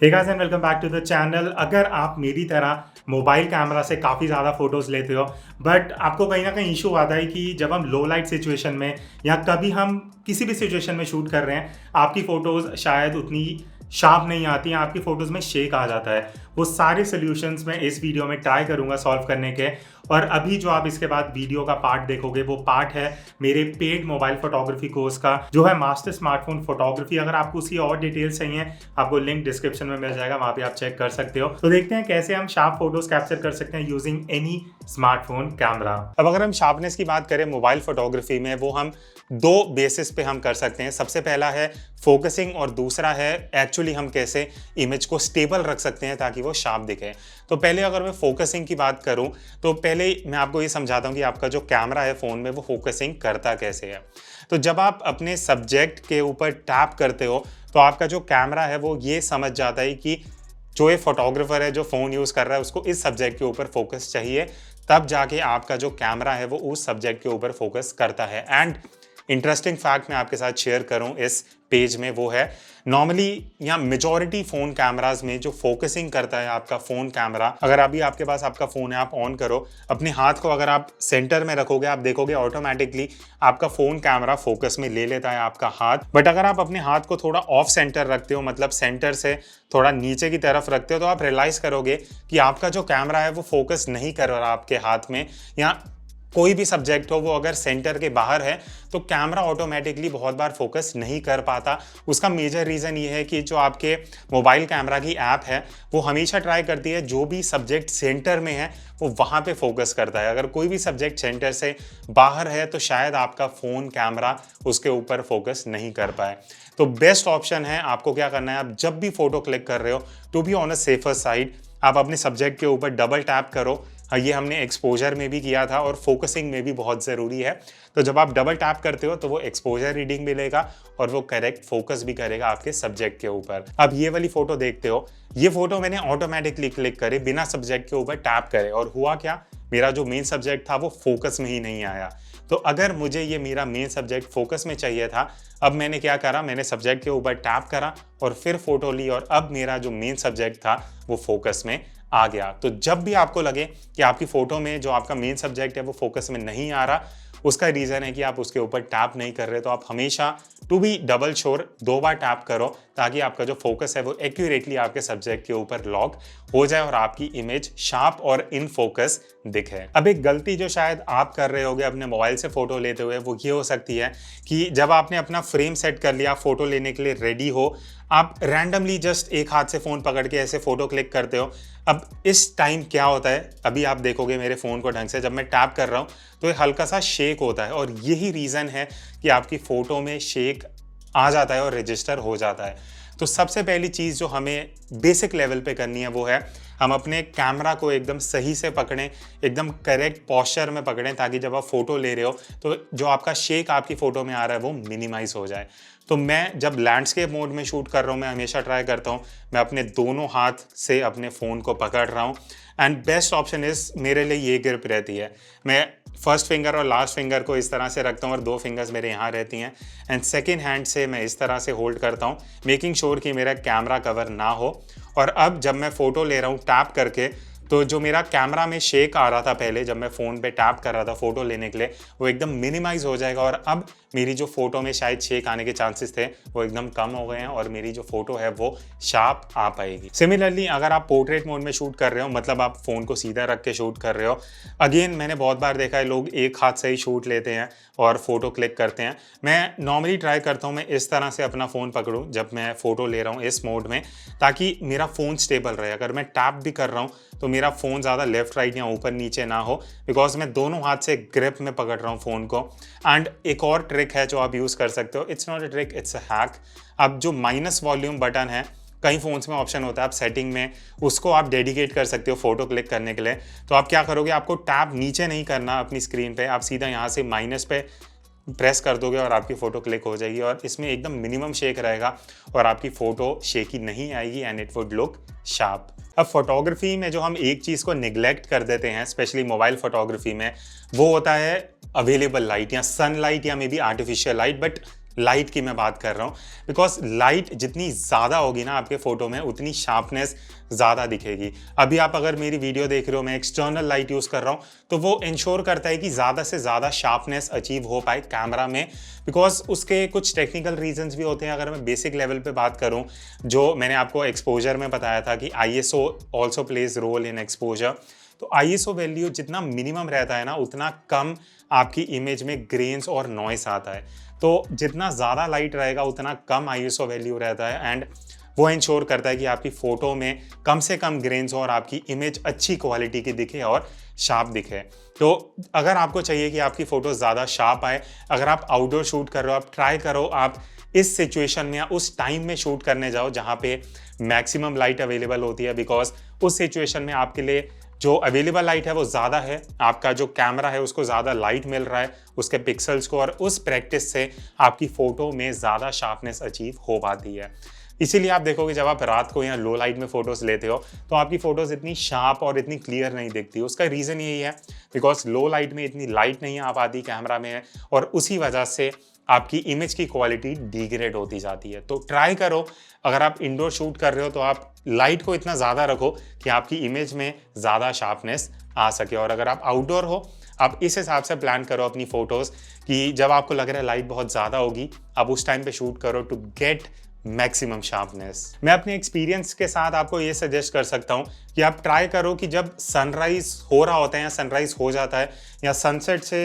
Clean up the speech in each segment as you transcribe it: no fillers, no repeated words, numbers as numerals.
Hey guys and welcome back to the channel. अगर आप मेरी तरह मोबाइल कैमरा से काफ़ी ज़्यादा फ़ोटोज़ लेते हो बट आपको कहीं ना कहीं इशू आता है कि जब हम लो लाइट सिचुएशन में या कभी हम किसी भी सिचुएशन में शूट कर रहे हैं, आपकी फ़ोटोज़ शायद उतनी शार्प नहीं आती हैं, आपकी फ़ोटोज़ में शेक आ जाता है। वो सारे सॉल्यूशंस मैं इस वीडियो में ट्राई करूँगा सॉल्व करने के। और अभी जो आप इसके बाद वीडियो का पार्ट देखोगे वो पार्ट है मेरे पेड मोबाइल फोटोग्राफी कोर्स का, जो है मास्टर स्मार्टफोन फोटोग्राफी। अगर आपको उसकी और डिटेल्स चाहिए, आपको लिंक डिस्क्रिप्शन में मिल जाएगा, वहां पे आप चेक कर सकते हो। तो देखते हैं कैसे हम शार्प फोटोज कैप्चर कर सकते हैं यूजिंग एनी स्मार्टफोन कैमरा। अब अगर हम शार्पनेस की बात करें मोबाइल फोटोग्राफी में, वो हम दो बेसिस पे हम कर सकते हैं। सबसे पहला है फोकसिंग और दूसरा है एक्चुअली हम कैसे इमेज को स्टेबल रख सकते हैं ताकि वो शार्प दिखे। तो पहले अगर मैं फोकसिंग की बात करूं तो पहले मैं आपको ये समझाता हूं कि आपका जो कैमरा है फ़ोन में वो फोकसिंग करता कैसे है। तो जब आप अपने सब्जेक्ट के ऊपर टैप करते हो तो आपका जो कैमरा है वो ये समझ जाता है कि जो ये फोटोग्राफर है जो फ़ोन यूज़ कर रहा है उसको इस सब्जेक्ट के ऊपर फोकस चाहिए, तब जाके आपका जो कैमरा है वो उस सब्जेक्ट के ऊपर फोकस करता है। एंड इंटरेस्टिंग फैक्ट मैं आपके साथ शेयर करूं इस पेज में, वो है नॉर्मली या मेजॉरिटी फ़ोन कैमराज में जो फोकसिंग करता है आपका फ़ोन कैमरा, अगर अभी आपके पास आपका फ़ोन है, आप ऑन करो, अपने हाथ को अगर आप सेंटर में रखोगे, आप देखोगे ऑटोमेटिकली आपका फ़ोन कैमरा फोकस में ले लेता है आपका हाथ। बट अगर आप अपने हाथ को थोड़ा ऑफ सेंटर रखते हो, मतलब सेंटर से थोड़ा नीचे की तरफ रखते हो, तो आप रियलाइज़ करोगे कि आपका जो कैमरा है वो फोकस नहीं कर रहा आपके हाथ में। या कोई भी सब्जेक्ट हो वो अगर सेंटर के बाहर है तो कैमरा ऑटोमेटिकली बहुत बार फोकस नहीं कर पाता। उसका मेजर रीज़न ये है कि जो आपके मोबाइल कैमरा की ऐप है वो हमेशा ट्राई करती है जो भी सब्जेक्ट सेंटर में है वो वहाँ पे फोकस करता है। अगर कोई भी सब्जेक्ट सेंटर से बाहर है तो शायद आपका फ़ोन कैमरा उसके ऊपर फोकस नहीं कर पाए। तो बेस्ट ऑप्शन है, आपको क्या करना है, आप जब भी फ़ोटो क्लिक कर रहे हो, to be on a safer side, आप अपने सब्जेक्ट के ऊपर डबल टैप करो। ये हमने एक्सपोजर में भी किया था और फोकसिंग में भी बहुत ज़रूरी है। तो जब आप डबल टैप करते हो तो वो एक्सपोजर रीडिंग भी लेगा और वो करेक्ट फोकस भी करेगा आपके सब्जेक्ट के ऊपर। अब ये वाली फ़ोटो देखते हो, ये फ़ोटो मैंने ऑटोमेटिकली क्लिक करे बिना सब्जेक्ट के ऊपर टैप करे, और हुआ क्या, मेरा जो मेन सब्जेक्ट था वो फोकस में ही नहीं आया। तो अगर मुझे ये मेरा मेन सब्जेक्ट फोकस में चाहिए था, अब मैंने क्या करा, मैंने सब्जेक्ट के ऊपर टैप करा और फिर फोटो ली, और अब मेरा जो मेन सब्जेक्ट था वो फोकस में आ गया। तो जब भी आपको लगे कि आपकी फ़ोटो में जो आपका मेन सब्जेक्ट है वो फोकस में नहीं आ रहा, उसका रीज़न है कि आप उसके ऊपर टैप नहीं कर रहे। तो आप हमेशा टू बी डबल श्योर 2 बार टैप करो ताकि आपका जो फोकस है वो एक्यूरेटली आपके सब्जेक्ट के ऊपर लॉक हो जाए और आपकी इमेज शार्प और इन फोकस दिखे। अब एक गलती जो शायद आप कर रहे होगे अपने मोबाइल से फ़ोटो लेते हुए वो ये हो सकती है कि जब आपने अपना फ्रेम सेट कर लिया, फ़ोटो लेने के लिए रेडी हो, आप रैंडमली जस्ट एक हाथ से फ़ोन पकड़ के ऐसे फ़ोटो क्लिक करते हो। अब इस टाइम क्या होता है, अभी आप देखोगे मेरे फ़ोन को ढंग से, जब मैं टैप कर रहा हूँ तो ये हल्का सा शेक होता है, और यही रीज़न है कि आपकी फ़ोटो में शेक आ जाता है और रजिस्टर हो जाता है। तो सबसे पहली चीज़ जो हमें बेसिक लेवल पे करनी है वो है हम अपने कैमरा को एकदम सही से पकड़ें, एकदम करेक्ट पोस्चर में पकड़ें, ताकि जब आप फ़ोटो ले रहे हो तो जो आपका शेक आपकी फ़ोटो में आ रहा है वो मिनिमाइज़ हो जाए। तो मैं जब लैंडस्केप मोड में शूट कर रहा हूँ, मैं हमेशा ट्राई करता हूँ मैं अपने दोनों हाथ से अपने फ़ोन को पकड़ रहा हूँ। एंड बेस्ट ऑप्शन इज़, मेरे लिए ये ग्रिप रहती है, मैं फर्स्ट फिंगर और लास्ट फिंगर को इस तरह से रखता हूँ और 2 फिंगर्स मेरे यहाँ रहती हैं, एंड सेकेंड हैंड से मैं इस तरह से होल्ड करता हूँ, मेकिंग श्योर कि मेरा कैमरा कवर ना हो। और अब जब मैं फ़ोटो ले रहा हूँ टैप करके, तो जो मेरा कैमरा में शेक आ रहा था पहले जब मैं फ़ोन पे टैप कर रहा था फ़ोटो लेने के लिए, वो एकदम मिनिमाइज़ हो जाएगा, और अब मेरी जो फ़ोटो में शायद शेक आने के चांसेस थे वो एकदम कम हो गए हैं और मेरी जो फ़ोटो है वो शार्प आ पाएगी। सिमिलरली अगर आप पोर्ट्रेट मोड में शूट कर रहे हो, मतलब आप फ़ोन को सीधा रख के शूट कर रहे हो, अगेन मैंने बहुत बार देखा है लोग एक हाथ से ही शूट लेते हैं और फ़ोटो क्लिक करते हैं। मैं नॉर्मली ट्राई करता हूँ मैं इस तरह से अपना फ़ोन पकड़ूँ जब मैं फ़ोटो ले रहा हूँ इस मोड में, ताकि मेरा फ़ोन स्टेबल रहे। अगर मैं टैप भी कर रहा हूँ तो मेरा फ़ोन ज़्यादा लेफ्ट राइट या ऊपर नीचे ना हो, बिकॉज मैं दोनों हाथ से ग्रिप में पकड़ रहा हूँ फ़ोन को। एंड एक और ट्रिक है जो आप यूज़ कर सकते हो, it's not a trick, it's a hack. अब जो माइनस वॉल्यूम बटन है, कई फ़ोन्स में ऑप्शन होता है, आप सेटिंग में उसको आप डेडिकेट कर सकते हो फ़ोटो क्लिक करने के लिए। तो आप क्या करोगे, आपको टैप नीचे नहीं करना अपनी स्क्रीन पे, आप सीधा यहाँ से माइनस पे प्रेस कर दोगे और आपकी फ़ोटो क्लिक हो जाएगी, और इसमें एकदम मिनिमम शेक रहेगा और आपकी फ़ोटो शेकी नहीं आएगी and it would look sharp. अब फोटोग्राफी में जो हम एक चीज़ को निगलेक्ट कर देते हैं स्पेशली मोबाइल फोटोग्राफी में, वो होता है अवेलेबल लाइट या सनलाइट या may be artificial light. But light की मैं बात कर रहा हूँ, बिकॉज लाइट जितनी ज़्यादा होगी ना आपके फ़ोटो में उतनी शार्पनेस ज़्यादा दिखेगी। अभी आप अगर मेरी वीडियो देख रहे हो, मैं एक्सटर्नल लाइट यूज़ कर रहा हूँ, तो वो इंश्योर करता है कि ज़्यादा से ज़्यादा शार्पनेस अचीव हो पाए कैमरा में, बिकॉज उसके कुछ टेक्निकल रीजंस भी होते हैं। अगर मैं बेसिक लेवल पे बात करूँ, जो मैंने आपको एक्सपोजर में बताया था कि ISO also plays role in exposure. तो ISO वैल्यू जितना मिनिमम रहता है ना, उतना कम आपकी इमेज में ग्रेन्स और नॉइस आता है। तो जितना ज़्यादा लाइट रहेगा उतना कम ISO वैल्यू रहता है, एंड वो इंश्योर करता है कि आपकी फ़ोटो में कम से कम ग्रेन्स और आपकी इमेज अच्छी क्वालिटी की दिखे और शार्प दिखे। तो अगर आपको चाहिए कि आपकी फ़ोटो ज़्यादा शार्प आए, अगर आप आउटडोर शूट कर रहे हो, आप ट्राई करो आप इस सिचुएशन में या उस टाइम में शूट करने जाओ जहाँ पे मैक्सिमम लाइट अवेलेबल होती है, बिकॉज उस सिचुएशन में आपके लिए जो अवेलेबल लाइट है वो ज़्यादा है, आपका जो कैमरा है उसको ज़्यादा लाइट मिल रहा है उसके पिक्सल्स को, और उस प्रैक्टिस से आपकी फ़ोटो में ज़्यादा शार्पनेस अचीव हो पाती है। इसीलिए आप देखोगे जब आप रात को या लो लाइट में फ़ोटोज़ लेते हो तो आपकी फ़ोटोज़ इतनी शार्प और इतनी क्लियर नहीं दिखती। उसका रीज़न यही है बिकॉज लो लाइट में इतनी लाइट नहीं आ पाती कैमरा में, और उसी वजह से आपकी इमेज की क्वालिटी डिग्रेड होती जाती है। तो ट्राई करो, अगर आप इंडोर शूट कर रहे हो तो आप लाइट को इतना ज़्यादा रखो कि आपकी इमेज में ज़्यादा शार्पनेस आ सके, और अगर आप आउटडोर हो आप इस हिसाब से प्लान करो अपनी फ़ोटोज़ कि जब आपको लग रहा है लाइट बहुत ज़्यादा होगी, आप उस टाइम पे शूट करो टू गेट मैक्सिमम शार्पनेस। मैं अपने एक्सपीरियंस के साथ आपको ये सजेस्ट कर सकता हूँ कि आप ट्राई करो कि जब सनराइज़ हो रहा होता है या सनराइज़ हो जाता है या सनसेट से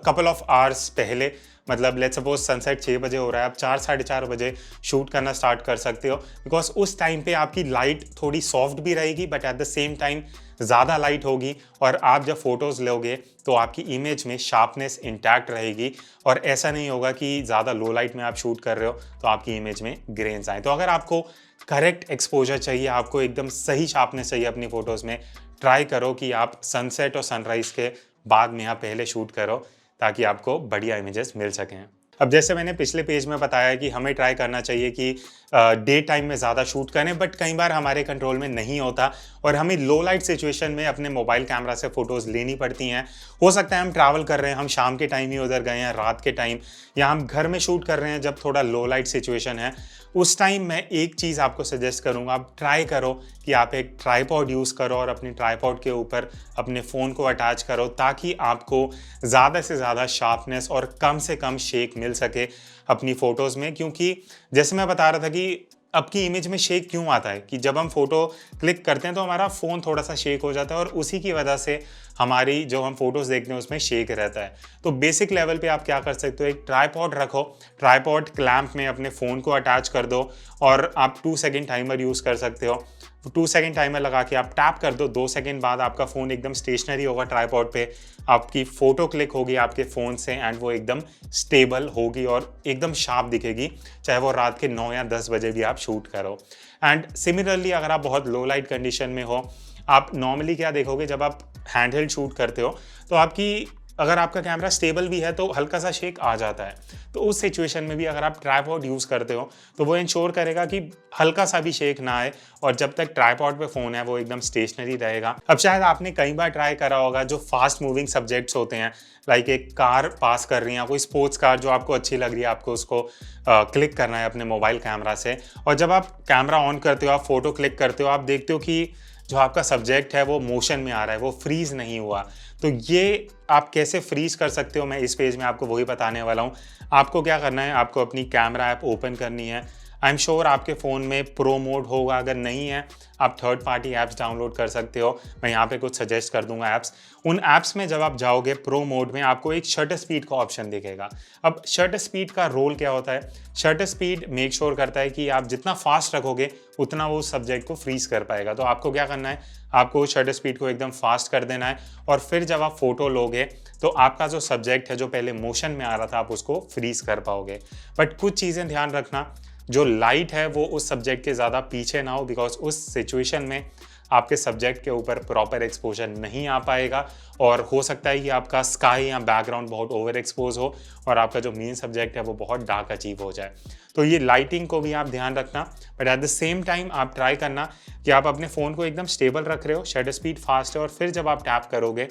कपल ऑफ आवर्स पहले, मतलब लेट्स सपोज सनसेट 6 बजे हो रहा है, आप 4 साढ़े 4 बजे शूट करना स्टार्ट कर सकते हो, बिकॉज उस टाइम पे आपकी लाइट थोड़ी सॉफ्ट भी रहेगी but at the same time ज़्यादा लाइट होगी, और आप जब फोटोज़ लोगे तो आपकी इमेज में शार्पनेस इंटैक्ट रहेगी, और ऐसा नहीं होगा कि ज़्यादा लो लाइट में आप शूट कर रहे हो तो आपकी इमेज में ग्रेन्स आए। तो अगर आपको करेक्ट एक्सपोजर चाहिए, आपको एकदम सही शार्पनेस चाहिए अपनी फ़ोटोज़ में, ट्राई करो कि आप सनसेट और सनराइज़ के बाद में या पहले शूट करो ताकि आपको बढ़िया इमेजेस मिल सकें। अब जैसे मैंने पिछले पेज में बताया कि हमें ट्राई करना चाहिए कि डे टाइम में ज़्यादा शूट करें, बट कई बार हमारे कंट्रोल में नहीं होता और हमें लो लाइट सिचुएशन में अपने मोबाइल कैमरा से फ़ोटोज़ लेनी पड़ती हैं। हो सकता है हम ट्रैवल कर रहे हैं, हम शाम के टाइम ही उधर गए हैं, रात के टाइम, या हम घर में शूट कर रहे हैं जब थोड़ा लो लाइट सिचुएशन है। उस टाइम मैं एक चीज़ आपको सजेस्ट करूँगा, आप ट्राई करो कि आप एक ट्राइपॉड यूज़ करो और अपने ट्राइपॉड के ऊपर अपने फ़ोन को अटैच करो, ताकि आपको ज़्यादा से ज़्यादा शार्पनेस और कम से कम शेक मिल सके अपनी फ़ोटोज़ में। क्योंकि जैसे मैं बता रहा था कि आपकी इमेज में शेक क्यों आता है कि जब हम फ़ोटो क्लिक करते हैं तो हमारा फ़ोन थोड़ा सा शेक हो जाता है, और उसी की वजह से हमारी जो हम फ़ोटोज़ देखते हैं उसमें शेक रहता है। तो बेसिक लेवल पे आप क्या कर सकते हो, एक ट्राइपॉड रखो, ट्राइपॉड क्लैंप में अपने फ़ोन को अटैच कर दो, और आप 2 सेकंड टाइमर यूज़ कर सकते हो। 2 सेकंड टाइमर लगा के आप टैप कर दो, 2 सेकंड बाद आपका फ़ोन एकदम स्टेशनरी होगा ट्राइपॉड पे, आपकी फ़ोटो क्लिक होगी आपके फ़ोन से, एंड वो एकदम स्टेबल होगी और एकदम शार्प दिखेगी, चाहे वो रात के 9 या 10 बजे भी आप शूट करो। एंड सिमिलरली अगर आप बहुत लो लाइट कंडीशन में हो, आप नॉर्मली क्या देखोगे जब आप हैंडहेल्ड शूट करते हो तो आपकी, अगर आपका कैमरा स्टेबल भी है तो हल्का सा शेक आ जाता है। तो उस सिचुएशन में भी अगर आप ट्राइपॉड यूज़ करते हो तो वो इंश्योर करेगा कि हल्का सा भी शेक ना आए, और जब तक ट्राइपॉड पे फ़ोन है वो एकदम स्टेशनरी रहेगा। अब शायद आपने कई बार ट्राई करा होगा जो फास्ट मूविंग सब्जेक्ट्स होते हैं, लाइक एक कार पास कर रही है, कोई स्पोर्ट्स कार जो आपको अच्छी लग रही है, आपको उसको क्लिक करना है अपने मोबाइल कैमरा से, और जब आप कैमरा ऑन करते हो, आप फ़ोटो क्लिक करते हो, आप देखते हो कि जो आपका सब्जेक्ट है वो मोशन में आ रहा है, वो फ्रीज़ नहीं हुआ। तो ये आप कैसे फ्रीज़ कर सकते हो, मैं इस पेज में आपको वही बताने वाला हूँ। आपको क्या करना है, आपको अपनी कैमरा ऐप ओपन करनी है। आई एम श्योर आपके फ़ोन में प्रो मोड होगा, अगर नहीं है आप थर्ड पार्टी ऐप्स डाउनलोड कर सकते हो। मैं यहाँ पे कुछ सजेस्ट कर दूंगा ऐप्स। उन ऐप्स में जब आप जाओगे प्रो मोड में, आपको एक शटर स्पीड का ऑप्शन दिखेगा। अब शटर स्पीड का रोल क्या होता है, शटर स्पीड मेक श्योर करता है कि आप जितना फास्ट रखोगे उतना वो सब्जेक्ट को फ्रीज कर पाएगा। तो आपको क्या करना है, आपको शटर स्पीड को एकदम फास्ट कर देना है, और फिर जब आप फोटो लोगे तो आपका जो सब्जेक्ट है जो पहले मोशन में आ रहा था आप उसको फ्रीज कर पाओगे। बट कुछ चीज़ें ध्यान रखना, जो लाइट है वो उस सब्जेक्ट के ज़्यादा पीछे ना हो, बिकॉज उस सिचुएशन में आपके सब्जेक्ट के ऊपर प्रॉपर एक्सपोजर नहीं आ पाएगा और हो सकता है कि आपका स्काई या बैकग्राउंड बहुत ओवर एक्सपोज हो और आपका जो मेन सब्जेक्ट है वो बहुत डार्क अचीव हो जाए। तो ये लाइटिंग को भी आप ध्यान रखना, but at the same time आप ट्राई करना कि आप अपने फ़ोन को एकदम स्टेबल रख रहे हो, शटर स्पीड फास्ट है, और फिर जब आप टैप करोगे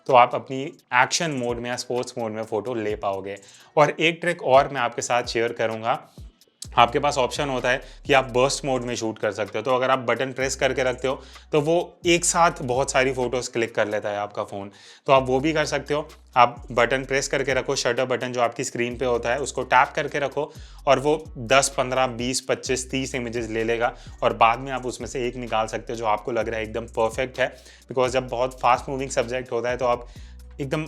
तो आप अपनी एक्शन मोड में या स्पोर्ट्स मोड में फ़ोटो ले पाओगे। और एक ट्रिक और मैं आपके साथ शेयर करूँगा, आपके पास ऑप्शन होता है कि आप बर्स्ट मोड में शूट कर सकते हो। तो अगर आप बटन प्रेस करके रखते हो तो वो एक साथ बहुत सारी फोटोज़ क्लिक कर लेता है आपका फ़ोन, तो आप वो भी कर सकते हो। आप बटन प्रेस करके रखो, शटर बटन जो आपकी स्क्रीन पे होता है उसको टैप करके रखो और वो 10, 15, 20, 25, 30 इमेजेस ले लेगा और बाद में आप उसमें से एक निकाल सकते हो जो आपको लग रहा है एकदम परफेक्ट है। बिकॉज जब बहुत फास्ट मूविंग सब्जेक्ट होता है तो आप एकदम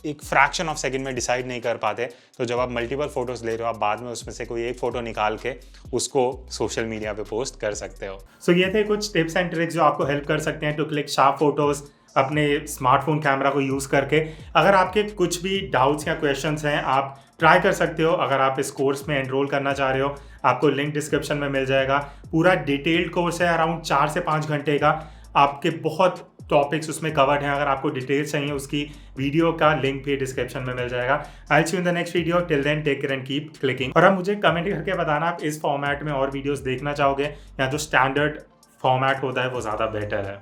एक फ्रैक्शन ऑफ सेकंड में डिसाइड नहीं कर पाते, तो जब आप मल्टीपल फोटोज़ ले रहे हो आप बाद में उसमें से कोई एक फ़ोटो निकाल के उसको सोशल मीडिया पे पोस्ट कर सकते हो। सो ये थे कुछ टिप्स एंड ट्रिक्स जो आपको हेल्प कर सकते हैं टू क्लिक शार्प फोटोज़ अपने स्मार्टफोन कैमरा को यूज़ करके। अगर आपके कुछ भी डाउट्स या क्वेश्चंस हैं आप ट्राई कर सकते हो। अगर आप इस कोर्स में एनरोल करना चाह रहे हो आपको लिंक डिस्क्रिप्शन में मिल जाएगा। पूरा डिटेल्ड कोर्स है, अराउंड 4 से 5 घंटे का। आपके बहुत टॉपिक्स उसमें कवर्ड हैं। अगर आपको डिटेल्स चाहिए उसकी वीडियो का लिंक भी डिस्क्रिप्शन में मिल जाएगा। I see you in the next video, till then take care and keep clicking. और अब मुझे कमेंट करके बताना आप इस फॉर्मेट में और वीडियोस देखना चाहोगे या जो स्टैंडर्ड फॉर्मेट होता है वो ज़्यादा बेटर है।